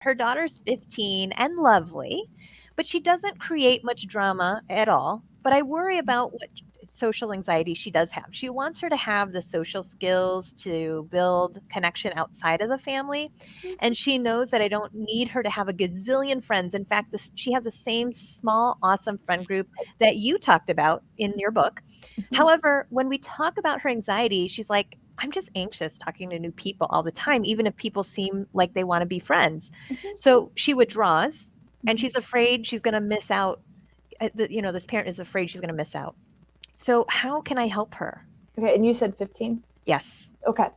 Her daughter's 15 and lovely, but she doesn't create much drama at all. But I worry about what social anxiety she does have. She wants her to have the social skills to build connection outside of the family. And she knows that I don't need her to have a gazillion friends. In fact, she has the same small, awesome friend group that you talked about in your book. Mhm. However, when we talk about her anxiety, she's like, I'm just anxious talking to new people all the time, even if people seem like they want to be friends. Mhm. So she withdraws and Mhm. she's afraid she's going to miss out. This parent is afraid she's going to miss out. So, how can I help her? Okay, and you said 15? Yes. Okay.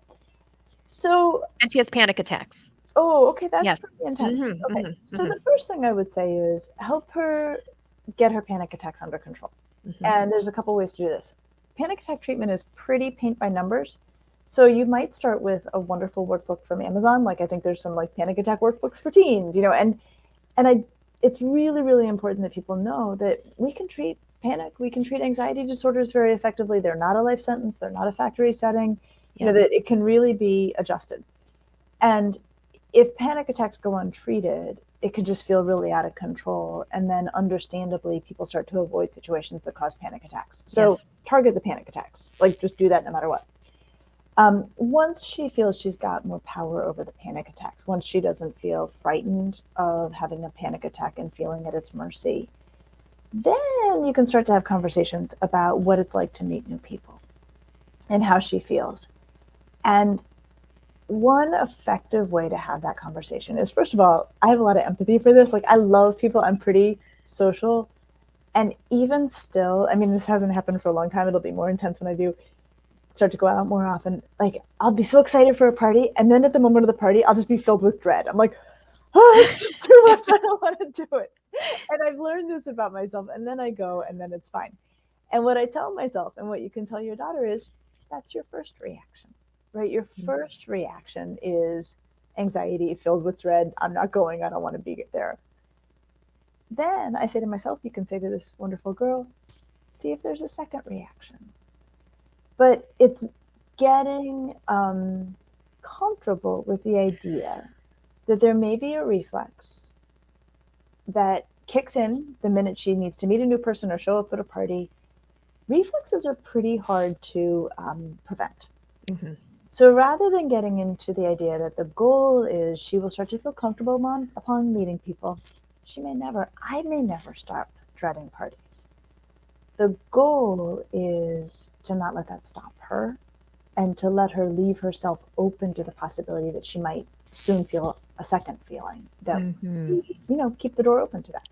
So, And she has panic attacks. oh, okay, that's Yes. pretty intense. Hmm, Okay, hmm, so hmm, the first thing I would say is help her get her panic attacks under control. hmm. And there's a couple ways to do this. Panic attack treatment is pretty paint by numbers. So you might start with a wonderful workbook from Amazon. Like I think there's some like panic attack workbooks for teens, and I it's really, really important that people know that we can treat panic, we can treat anxiety disorders very effectively. They're not a life sentence, they're not a factory setting, Yep. that it can really be adjusted. And if panic attacks go untreated, it can just feel really out of control. And then, understandably, people start to avoid situations that cause panic attacks. Yes. So, target the panic attacks. Like, just do that no matter what. Once she feels she's got more power over the panic attacks, once she doesn't feel frightened of having a panic attack and feeling at its mercy, then you can start to have conversations about what it's like to meet new people and how she feels. And one effective way to have that conversation is, first of all, I have a lot of empathy for this. Like, I love people, I'm pretty social. And even still, I mean, this hasn't happened for a long time. It'll be more intense when I do start to go out more often. Like, I'll be so excited for a party. And then at the moment of the party, I'll just be filled with dread. I'm like, oh, it's just too much. I don't want to do it. And I've learned this about myself. And then I go, and then it's fine. And what I tell myself, and what you can tell your daughter is, that's your first reaction, right? Your first reaction is anxiety filled with dread. I'm not going. I don't want to be there. Then I say to myself, you can say to this wonderful girl, see if there's a second reaction. But it's getting comfortable with the idea that there may be a reflex that kicks in the minute she needs to meet a new person or show up at a party. Reflexes are pretty hard to prevent. Hmm. So rather than getting into the idea that the goal is she will start to feel comfortable upon meeting people, I may never stop dreading parties. The goal is to not let that stop her and to let her leave herself open to the possibility that she might soon feel a second feeling that Hmm. we, keep the door open to that.